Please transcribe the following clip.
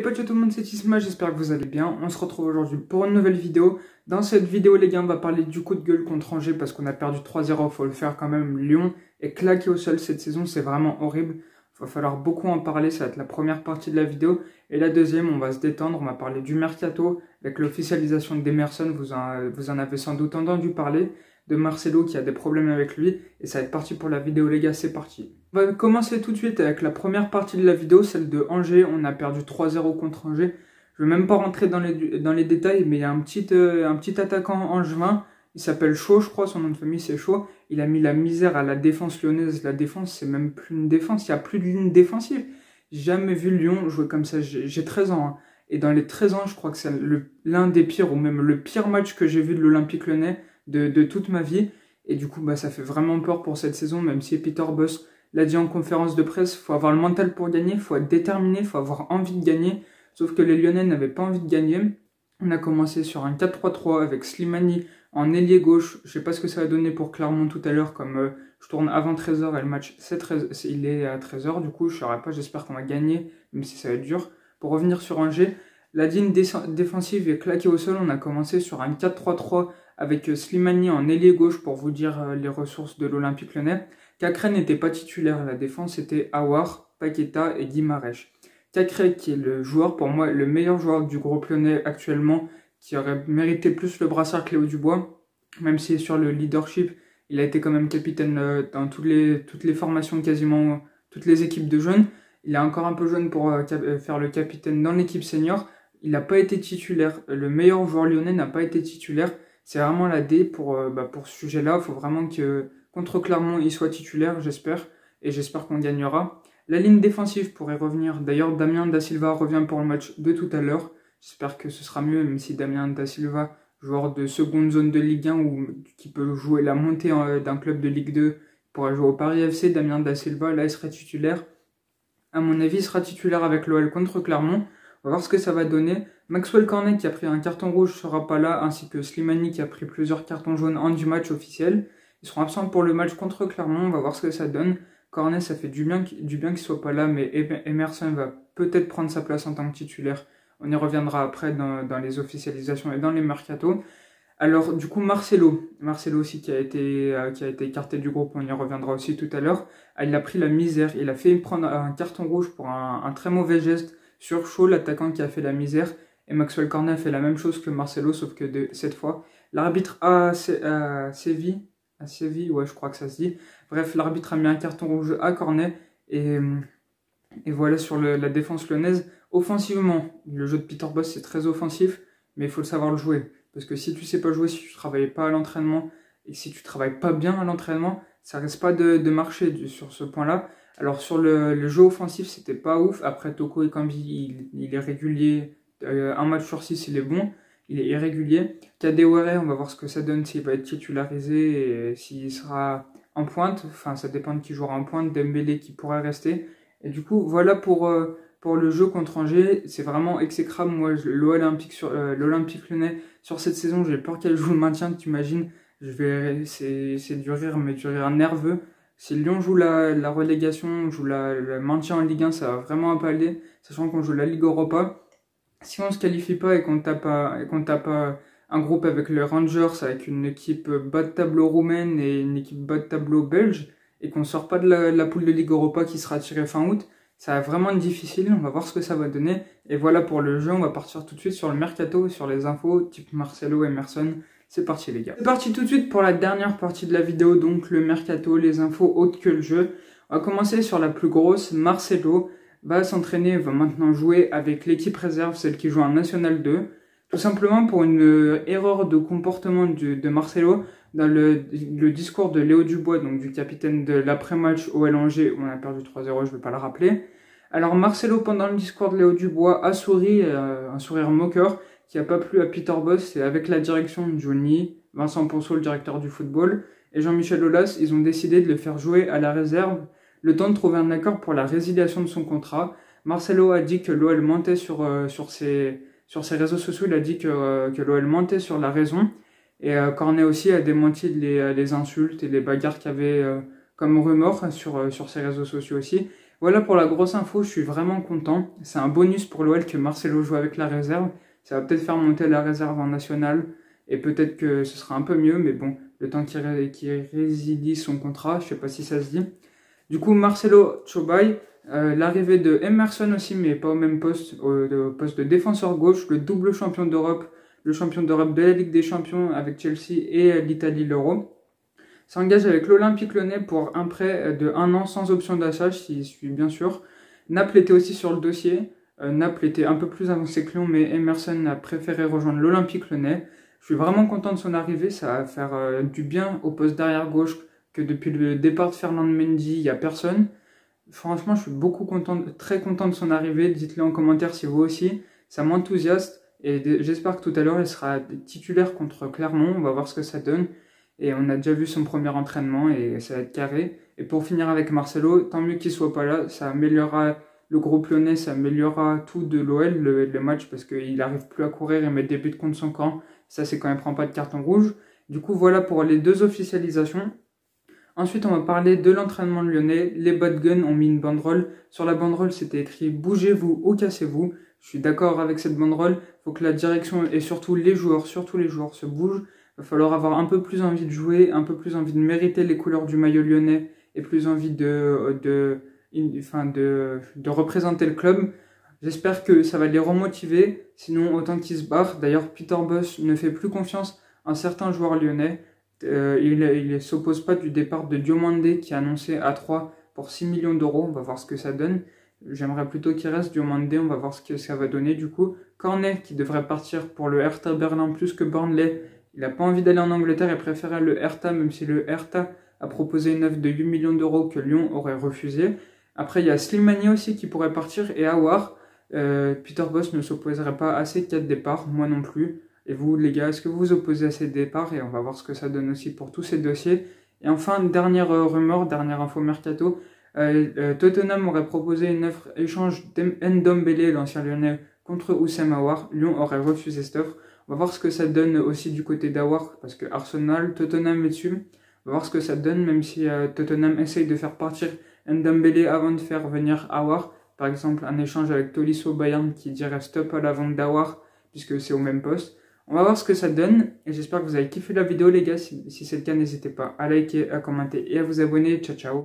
potes à tout le monde, c'est Isma, j'espère que vous allez bien. On se retrouve aujourd'hui pour une nouvelle vidéo. Dans cette vidéo les gars, on va parler du coup de gueule contre Angers parce qu'on a perdu 3-0, faut le faire quand même. Lyon est claqué au sol cette saison, c'est vraiment horrible. Il va falloir beaucoup en parler, ça va être la première partie de la vidéo. Et la deuxième, on va se détendre, on va parler du mercato avec l'officialisation d'Emerson, vous en avez sans doute entendu parler. De Marcelo qui a des problèmes avec lui, et ça va être parti pour la vidéo les gars, c'est parti. On va commencer tout de suite avec la première partie de la vidéo, celle de Angers. On a perdu 3-0 contre Angers. Je ne vais même pas rentrer dans les détails, mais il y a un petit attaquant angevin, il s'appelle Chaud, je crois, son nom de famille c'est Chaud. Il a mis la misère à la défense lyonnaise. La défense, c'est même plus une défense, il n'y a plus de ligne défensive. J'ai jamais vu Lyon jouer comme ça, j'ai 13 ans. Hein. Et dans les 13 ans, je crois que c'est l'un des pires, ou même le pire match que j'ai vu de l'Olympique Lyonnais de toute ma vie. Et du coup, ça fait vraiment peur pour cette saison, même si Peter Bosz l'a dit en conférence de presse, il faut avoir le mental pour gagner, il faut être déterminé, il faut avoir envie de gagner. Sauf que les Lyonnais n'avaient pas envie de gagner. On a commencé sur un 4-3-3 avec Slimani en ailier gauche. Je sais pas ce que ça va donner pour Clermont tout à l'heure, comme je tourne avant 13h et le match il est à 13h. Du coup, je ne saurais pas, j'espère qu'on va gagner, même si ça va être dur. Pour revenir sur Angers, la ligne défensive est claquée au sol. On a commencé sur un 4-3-3 avec Slimani en ailier gauche pour vous dire les ressources de l'Olympique Lyonnais. Cacré n'était pas titulaire, la défense c'était Aouar, Paqueta et Guimarães. Cacré qui est le joueur, pour moi, le meilleur joueur du groupe lyonnais actuellement, qui aurait mérité plus le brassard que Léo Dubois, même si sur le leadership, il a été quand même capitaine dans toutes les formations, quasiment toutes les équipes de jeunes. Il est encore un peu jeune pour faire le capitaine dans l'équipe senior. Il n'a pas été titulaire, le meilleur joueur lyonnais n'a pas été titulaire. C'est vraiment la D pour ce sujet-là. Il faut vraiment que contre Clermont, il soit titulaire, j'espère. Et j'espère qu'on gagnera. La ligne défensive pourrait revenir. D'ailleurs, Damien Da Silva revient pour le match de tout à l'heure. J'espère que ce sera mieux, même si Damien Da Silva, joueur de seconde zone de Ligue 1 ou qui peut jouer la montée d'un club de Ligue 2, pourra jouer au Paris FC. Damien Da Silva, là, il serait titulaire. À mon avis, il sera titulaire avec l'OL contre Clermont. On va voir ce que ça va donner. Maxwell Cornet qui a pris un carton rouge ne sera pas là, ainsi que Slimani qui a pris plusieurs cartons jaunes en du match officiel. Ils seront absents pour le match contre Clermont, on va voir ce que ça donne. Cornet, ça fait du bien qu'il ne soit pas là, mais Emerson va peut-être prendre sa place en tant que titulaire. On y reviendra après dans les officialisations et dans les mercatos. Alors du coup Marcelo aussi qui a été écarté du groupe, on y reviendra aussi tout à l'heure. Il a pris la misère, il a fait prendre un carton rouge pour un très mauvais geste sur Chaud, l'attaquant qui a fait la misère, et Maxwell Cornet a fait la même chose que Marcelo, sauf que cette fois, l'arbitre à Séville, ouais je crois que ça se dit, bref, l'arbitre a mis un carton rouge à Cornet, et voilà sur la défense lyonnaise. Offensivement, le jeu de Peter Bosz c'est très offensif, mais il faut savoir le jouer, parce que si tu sais pas jouer, si tu travailles pas à l'entraînement, et si tu travailles pas bien à l'entraînement, ça risque pas de marcher sur ce point-là. Alors sur le jeu offensif, c'était pas ouf. Après Toko Ekambi, il est régulier. Un match sur 6, il est bon. Il est irrégulier. Kadewere, on va voir ce que ça donne s'il va être titularisé et s'il sera en pointe. Enfin, ça dépend de qui jouera en pointe. Dembélé qui pourrait rester. Et du coup, voilà pour le jeu contre Angers. C'est vraiment exécrable. Moi, l'Olympique Lyonnais, sur cette saison, j'ai peur qu'elle joue le maintien. T'imagines, c'est du rire, mais du rire nerveux. Si Lyon joue la relégation, joue le maintien en Ligue 1, ça va vraiment empaler, sachant qu'on joue la Ligue Europa. Si on ne se qualifie pas et qu'on tape un groupe avec les Rangers, avec une équipe bas de tableau roumaine et une équipe bas de tableau belge, et qu'on ne sort pas de la poule de Ligue Europa qui sera tirée fin août, ça va vraiment être difficile, on va voir ce que ça va donner. Et voilà pour le jeu, on va partir tout de suite sur le mercato, sur les infos, type Marcelo, Emerson. C'est parti les gars. C'est parti tout de suite pour la dernière partie de la vidéo, donc le mercato, les infos autres que le jeu. On va commencer sur la plus grosse. Marcelo va s'entraîner, va maintenant jouer avec l'équipe réserve, celle qui joue en National 2. Tout simplement pour une erreur de comportement de Marcelo dans le discours de Léo Dubois, donc du capitaine de l'après-match OL Angers, où on a perdu 3-0, je ne vais pas le rappeler. Alors Marcelo, pendant le discours de Léo Dubois, a souri, un sourire moqueur, qui n'a pas plu à Peter Bosz, et avec la direction de Johnny, Vincent Ponceau, le directeur du football, et Jean-Michel Aulas, ils ont décidé de le faire jouer à la réserve, le temps de trouver un accord pour la résiliation de son contrat. Marcelo a dit que l'OL mentait sur ses réseaux sociaux, il a dit que l'OL mentait sur la raison, et Cornet aussi a démenti les insultes et les bagarres qu'il y avait comme rumeurs sur ses réseaux sociaux aussi. Voilà pour la grosse info, je suis vraiment content. C'est un bonus pour l'OL que Marcelo joue avec la réserve. Ça va peut-être faire monter la réserve en national et peut-être que ce sera un peu mieux, mais bon, le temps qu'il résilie son contrat, je sais pas si ça se dit. Du coup, Marcelo Chobai, l'arrivée de Emerson aussi, mais pas au même poste, au poste de défenseur gauche, le double champion d'Europe, le champion d'Europe de la Ligue des Champions avec Chelsea et l'Italie l'Euro. S'engage avec l'Olympique Lyonnais pour un prêt de 1 an sans option d'achat, si je suis bien sûr. Naples était aussi sur le dossier. Naples était un peu plus avancé que Lyon, mais Emerson a préféré rejoindre l'Olympique Lyonnais. Je suis vraiment content de son arrivée, ça va faire du bien au poste d'arrière gauche que depuis le départ de Ferland Mendy, il n'y a personne. Franchement, je suis très content de son arrivée. Dites-le en commentaire si vous aussi. Ça m'enthousiasme et j'espère que tout à l'heure, il sera titulaire contre Clermont. On va voir ce que ça donne. Et on a déjà vu son premier entraînement et ça va être carré. Et pour finir avec Marcelo, tant mieux qu'il soit pas là. Ça améliorera le groupe lyonnais, ça améliorera tout de l'OL, le match, parce qu'il n'arrive plus à courir et mettre des buts contre son camp. Ça, c'est quand il ne prend pas de carton rouge. Du coup, voilà pour les 2 officialisations. Ensuite, on va parler de l'entraînement lyonnais. Les bad guns ont mis une banderole. Sur la banderole, c'était écrit « Bougez-vous ou cassez-vous ». Je suis d'accord avec cette banderole. Il faut que la direction et surtout les joueurs se bougent. Il va falloir avoir un peu plus envie de jouer, un peu plus envie de mériter les couleurs du maillot lyonnais et plus envie de représenter le club. J'espère que ça va les remotiver. Sinon, autant qu'ils se barrent. D'ailleurs, Peter Bosz ne fait plus confiance à certains joueurs lyonnais. Il ne s'oppose pas du départ de Diomandé qui est annoncé à 3 pour 6 millions d'euros. On va voir ce que ça donne. J'aimerais plutôt qu'il reste Diomandé. On va voir ce que ça va donner du coup. Cornet qui devrait partir pour le Hertha Berlin plus que Burnley. Il n'a pas envie d'aller en Angleterre et préférait le Hertha, même si le Hertha a proposé une offre de 8 millions d'euros que Lyon aurait refusé. Après, il y a Slimani aussi qui pourrait partir et Aouar. Peter Bosz ne s'opposerait pas à ces 4 départs, moi non plus. Et vous, les gars, est-ce que vous vous opposez à ces départs? Et on va voir ce que ça donne aussi pour tous ces dossiers. Et enfin, dernière rumeur, dernière info mercato. Tottenham aurait proposé une offre échange d'Ndombele, l'ancien lyonnais, contre Houssem Aouar. Lyon aurait refusé cette offre. On va voir ce que ça donne aussi du côté d'Aouar, parce que Arsenal, Tottenham est dessus. On va voir ce que ça donne, même si Tottenham essaye de faire partir Ndombele avant de faire venir Aouar. Par exemple, un échange avec Tolisso Bayern qui dirait stop à la vente d'Aouar, puisque c'est au même poste. On va voir ce que ça donne, et j'espère que vous avez kiffé la vidéo les gars. Si c'est le cas, n'hésitez pas à liker, à commenter et à vous abonner. Ciao ciao.